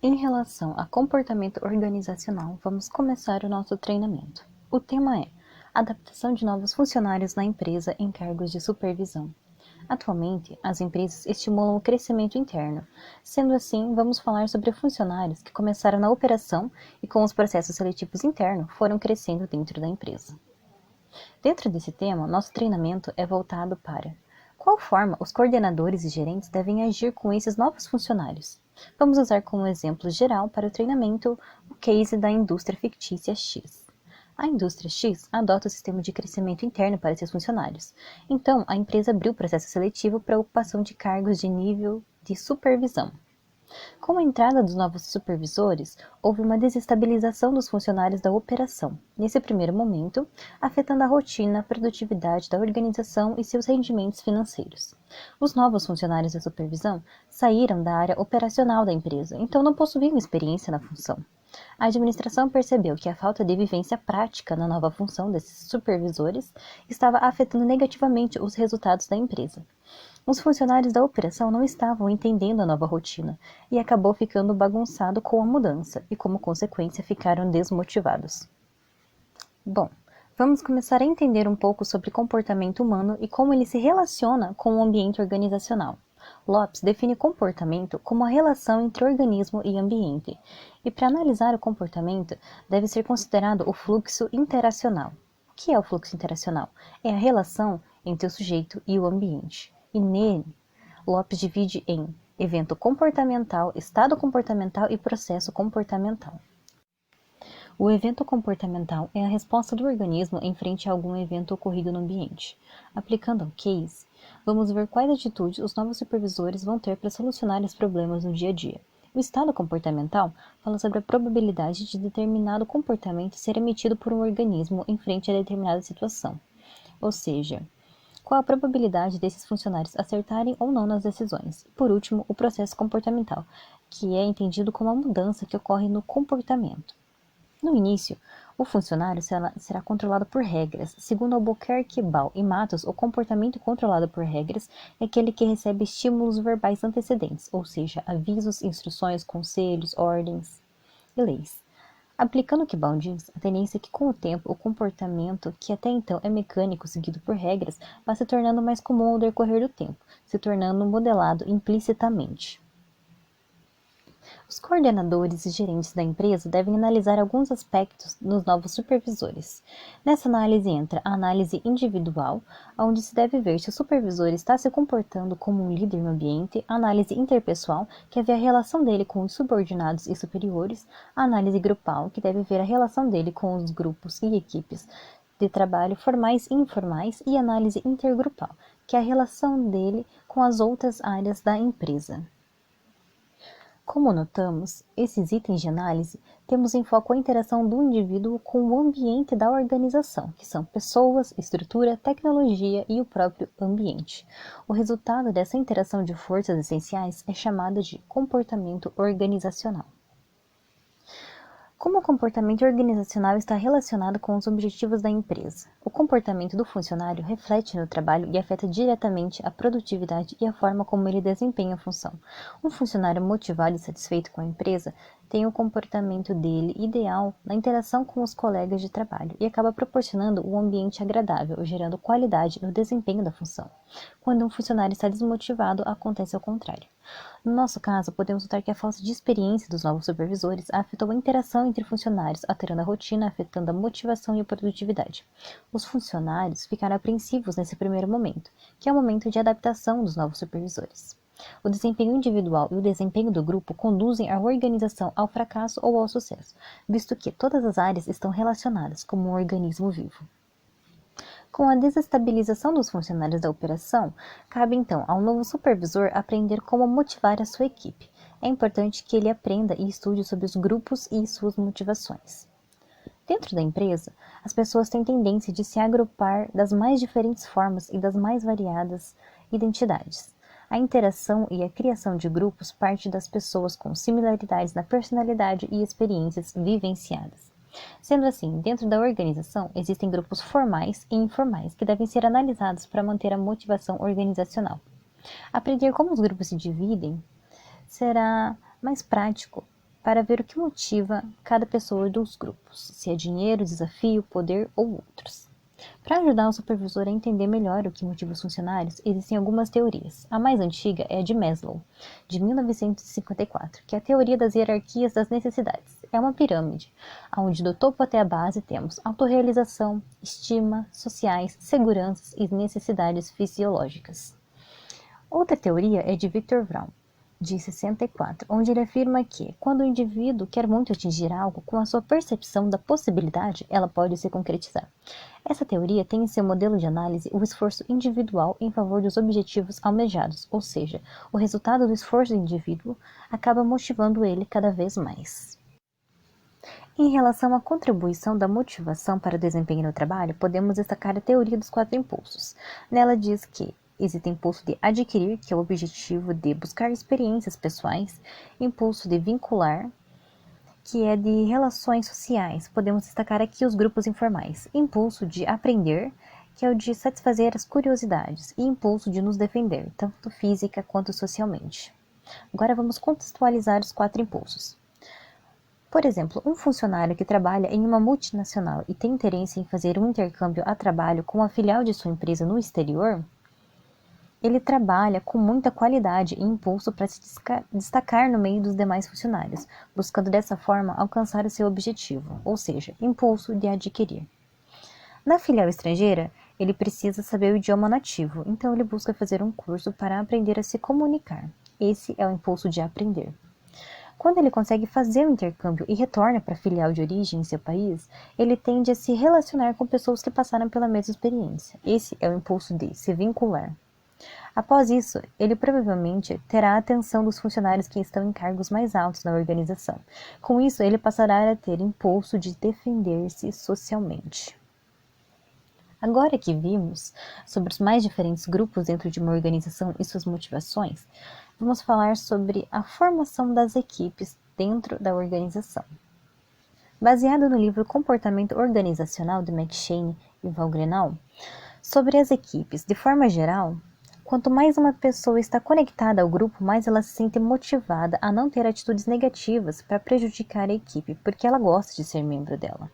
Em relação a comportamento organizacional, vamos começar o nosso treinamento. O tema é adaptação de novos funcionários na empresa em cargos de supervisão. Atualmente, as empresas estimulam o crescimento interno. Sendo assim, vamos falar sobre funcionários que começaram na operação e com os processos seletivos internos foram crescendo dentro da empresa. Dentro desse tema, nosso treinamento é voltado para qual forma os coordenadores e gerentes devem agir com esses novos funcionários. Vamos usar como exemplo geral para o treinamento o case da indústria fictícia X. A indústria X adota o sistema de crescimento interno para seus funcionários. Então, a empresa abriu o processo seletivo para a ocupação de cargos de nível de supervisão. Com a entrada dos novos supervisores, houve uma desestabilização dos funcionários da operação, nesse primeiro momento, afetando a rotina, a produtividade da organização e seus rendimentos financeiros. Os novos funcionários da supervisão saíram da área operacional da empresa, então não possuíam experiência na função. A administração percebeu que a falta de vivência prática na nova função desses supervisores estava afetando negativamente os resultados da empresa. Os funcionários da operação não estavam entendendo a nova rotina e acabou ficando bagunçado com a mudança e, como consequência, ficaram desmotivados. Bom, vamos começar a entender um pouco sobre comportamento humano e como ele se relaciona com o ambiente organizacional. Lopes define comportamento como a relação entre organismo e ambiente, e para analisar o comportamento deve ser considerado o fluxo interacional. O que é o fluxo interacional? É a relação entre o sujeito e o ambiente. E nele, Lopes divide em evento comportamental, estado comportamental e processo comportamental. O evento comportamental é a resposta do organismo em frente a algum evento ocorrido no ambiente. Aplicando ao case, vamos ver quais atitudes os novos supervisores vão ter para solucionar os problemas no dia a dia. O estado comportamental fala sobre a probabilidade de determinado comportamento ser emitido por um organismo em frente a determinada situação. Ou seja, qual a probabilidade desses funcionários acertarem ou não nas decisões. E, por último, o processo comportamental, que é entendido como a mudança que ocorre no comportamento. No início, o funcionário será controlado por regras. Segundo Albuquerque, Ball e Matos, o comportamento controlado por regras é aquele que recebe estímulos verbais antecedentes, ou seja, avisos, instruções, conselhos, ordens e leis. Aplicando o que Ball diz, a tendência é que com o tempo o comportamento, que até então é mecânico seguido por regras, vá se tornando mais comum ao decorrer do tempo, se tornando modelado implicitamente. Os coordenadores e gerentes da empresa devem analisar alguns aspectos nos novos supervisores. Nessa análise entra a análise individual, onde se deve ver se o supervisor está se comportando como um líder no ambiente, a análise interpessoal, que é ver a relação dele com os subordinados e superiores, a análise grupal, que deve ver a relação dele com os grupos e equipes de trabalho formais e informais, e a análise intergrupal, que é a relação dele com as outras áreas da empresa. Como notamos, esses itens de análise temos em foco a interação do indivíduo com o ambiente da organização, que são pessoas, estrutura, tecnologia e o próprio ambiente. O resultado dessa interação de forças essenciais é chamado de comportamento organizacional. Como o comportamento organizacional está relacionado com os objetivos da empresa? O comportamento do funcionário reflete no trabalho e afeta diretamente a produtividade e a forma como ele desempenha a função. Um funcionário motivado e satisfeito com a empresa tem o comportamento dele ideal na interação com os colegas de trabalho e acaba proporcionando um ambiente agradável, gerando qualidade no desempenho da função. Quando um funcionário está desmotivado, acontece ao contrário. No nosso caso, podemos notar que a falta de experiência dos novos supervisores afetou a interação entre funcionários, alterando a rotina, afetando a motivação e a produtividade. Os funcionários ficaram apreensivos nesse primeiro momento, que é o momento de adaptação dos novos supervisores. O desempenho individual e o desempenho do grupo conduzem a organização ao fracasso ou ao sucesso, visto que todas as áreas estão relacionadas como um organismo vivo. Com a desestabilização dos funcionários da operação, cabe então ao novo supervisor aprender como motivar a sua equipe. É importante que ele aprenda e estude sobre os grupos e suas motivações. Dentro da empresa, as pessoas têm tendência de se agrupar das mais diferentes formas e das mais variadas identidades. A interação e a criação de grupos parte das pessoas com similaridades na personalidade e experiências vivenciadas. Sendo assim, dentro da organização, existem grupos formais e informais que devem ser analisados para manter a motivação organizacional. Aprender como os grupos se dividem será mais prático para ver o que motiva cada pessoa dos grupos, se é dinheiro, desafio, poder ou outros. Para ajudar o supervisor a entender melhor o que motiva os funcionários, existem algumas teorias. A mais antiga é a de Maslow, de 1954, que é a teoria das hierarquias das necessidades. É uma pirâmide, onde do topo até a base temos autorrealização, estima, sociais, seguranças e necessidades fisiológicas. Outra teoria é de Viktor Frankl, de 64, onde ele afirma que, quando o indivíduo quer muito atingir algo, com a sua percepção da possibilidade, ela pode se concretizar. Essa teoria tem em seu modelo de análise o esforço individual em favor dos objetivos almejados, ou seja, o resultado do esforço do indivíduo acaba motivando ele cada vez mais. Em relação à contribuição da motivação para o desempenho no trabalho, podemos destacar a teoria dos 4 impulsos. Nela diz que existe impulso de adquirir, que é o objetivo de buscar experiências pessoais, impulso de vincular, que é de relações sociais. Podemos destacar aqui os grupos informais. Impulso de aprender, que é o de satisfazer as curiosidades, e impulso de nos defender, tanto física quanto socialmente. Agora vamos contextualizar os 4 impulsos. Por exemplo, um funcionário que trabalha em uma multinacional e tem interesse em fazer um intercâmbio a trabalho com a filial de sua empresa no exterior, ele trabalha com muita qualidade e impulso para se destacar no meio dos demais funcionários, buscando dessa forma alcançar o seu objetivo, ou seja, impulso de adquirir. Na filial estrangeira, ele precisa saber o idioma nativo, então ele busca fazer um curso para aprender a se comunicar. Esse é o impulso de aprender. Quando ele consegue fazer o intercâmbio e retorna para a filial de origem em seu país, ele tende a se relacionar com pessoas que passaram pela mesma experiência. Esse é o impulso de se vincular. Após isso, ele provavelmente terá a atenção dos funcionários que estão em cargos mais altos na organização. Com isso, ele passará a ter impulso de defender-se socialmente. Agora que vimos sobre os mais diferentes grupos dentro de uma organização e suas motivações, vamos falar sobre a formação das equipes dentro da organização. Baseado no livro Comportamento Organizacional de McShane e Valgrenal, sobre as equipes, de forma geral, quanto mais uma pessoa está conectada ao grupo, mais ela se sente motivada a não ter atitudes negativas para prejudicar a equipe, porque ela gosta de ser membro dela.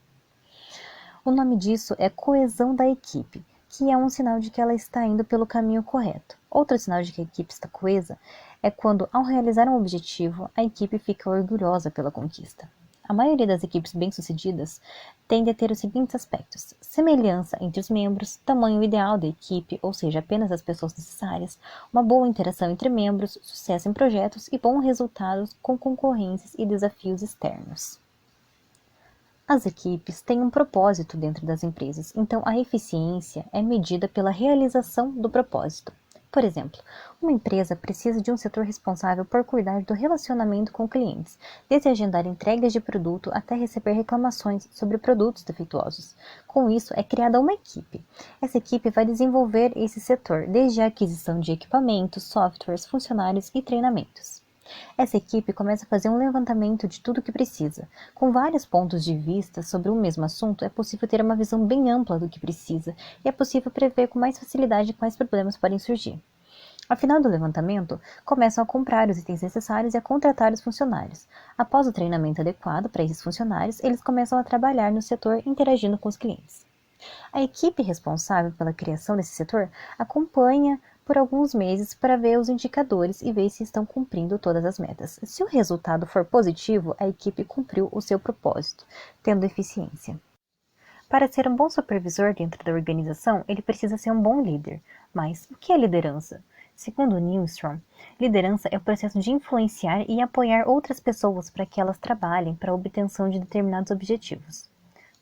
O nome disso é coesão da equipe, que é um sinal de que ela está indo pelo caminho correto. Outro sinal de que a equipe está coesa é quando, ao realizar um objetivo, a equipe fica orgulhosa pela conquista. A maioria das equipes bem-sucedidas tende a ter os seguintes aspectos: semelhança entre os membros, tamanho ideal da equipe, ou seja, apenas as pessoas necessárias, uma boa interação entre membros, sucesso em projetos e bons resultados com concorrências e desafios externos. As equipes têm um propósito dentro das empresas, então a eficiência é medida pela realização do propósito. Por exemplo, uma empresa precisa de um setor responsável por cuidar do relacionamento com clientes, desde agendar entregas de produto até receber reclamações sobre produtos defeituosos. Com isso, é criada uma equipe. Essa equipe vai desenvolver esse setor, desde a aquisição de equipamentos, softwares, funcionários e treinamentos. Essa equipe começa a fazer um levantamento de tudo o que precisa. Com vários pontos de vista sobre um mesmo assunto, é possível ter uma visão bem ampla do que precisa e é possível prever com mais facilidade quais problemas podem surgir. Ao final do levantamento, começam a comprar os itens necessários e a contratar os funcionários. Após o treinamento adequado para esses funcionários, eles começam a trabalhar no setor interagindo com os clientes. A equipe responsável pela criação desse setor acompanha por alguns meses para ver os indicadores e ver se estão cumprindo todas as metas. Se o resultado for positivo, a equipe cumpriu o seu propósito, tendo eficiência. Para ser um bom supervisor dentro da organização, ele precisa ser um bom líder. Mas o que é liderança? Segundo Nystrom, liderança é o processo de influenciar e apoiar outras pessoas para que elas trabalhem para a obtenção de determinados objetivos.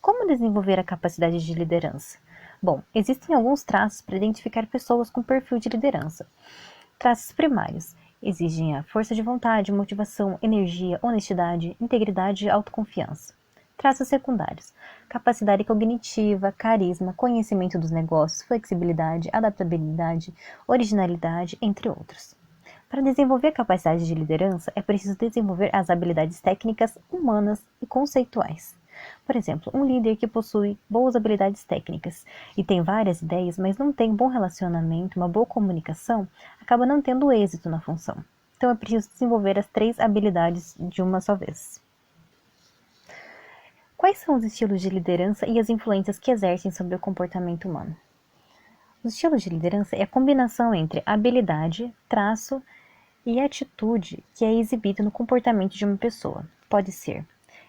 Como desenvolver a capacidade de liderança? Bom, existem alguns traços para identificar pessoas com perfil de liderança. Traços primários exigem a força de vontade, motivação, energia, honestidade, integridade e autoconfiança. Traços secundários: capacidade cognitiva, carisma, conhecimento dos negócios, flexibilidade, adaptabilidade, originalidade, entre outros. Para desenvolver a capacidade de liderança, é preciso desenvolver as habilidades técnicas, humanas e conceituais. Por exemplo, um líder que possui boas habilidades técnicas e tem várias ideias, mas não tem bom relacionamento, uma boa comunicação, acaba não tendo êxito na função. então é preciso desenvolver as 3 habilidades de uma só vez. Quais são os estilos de liderança e as influências que exercem sobre o comportamento humano? Os estilos de liderança é a combinação entre habilidade, traço e atitude que é exibida no comportamento de uma pessoa. Pode ser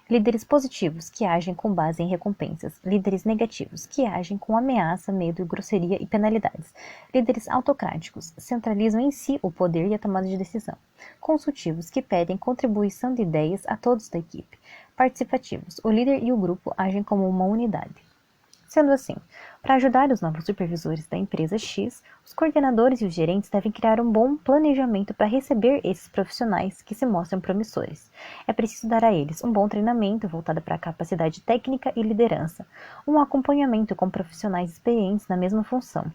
líderes positivos, que agem com base em recompensas. Líderes negativos, que agem com ameaça, medo, grosseria e penalidades. Líderes autocráticos, centralizam em si o poder e a tomada de decisão. Consultivos, que pedem contribuição de ideias a todos da equipe. Participativos, o líder e o grupo agem como uma unidade. Sendo assim, para ajudar os novos supervisores da empresa X, os coordenadores e os gerentes devem criar um bom planejamento para receber esses profissionais que se mostram promissores. É preciso dar a eles um bom treinamento voltado para a capacidade técnica e liderança, um acompanhamento com profissionais experientes na mesma função,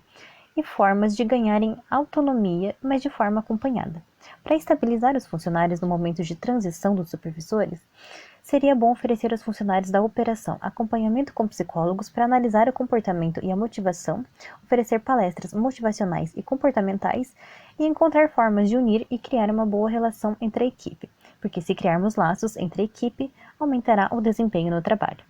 e formas de ganharem autonomia, mas de forma acompanhada. Para estabilizar os funcionários no momento de transição dos supervisores, seria bom oferecer aos funcionários da operação acompanhamento com psicólogos para analisar o comportamento e a motivação, oferecer palestras motivacionais e comportamentais e encontrar formas de unir e criar uma boa relação entre a equipe, porque se criarmos laços entre a equipe, aumentará o desempenho no trabalho.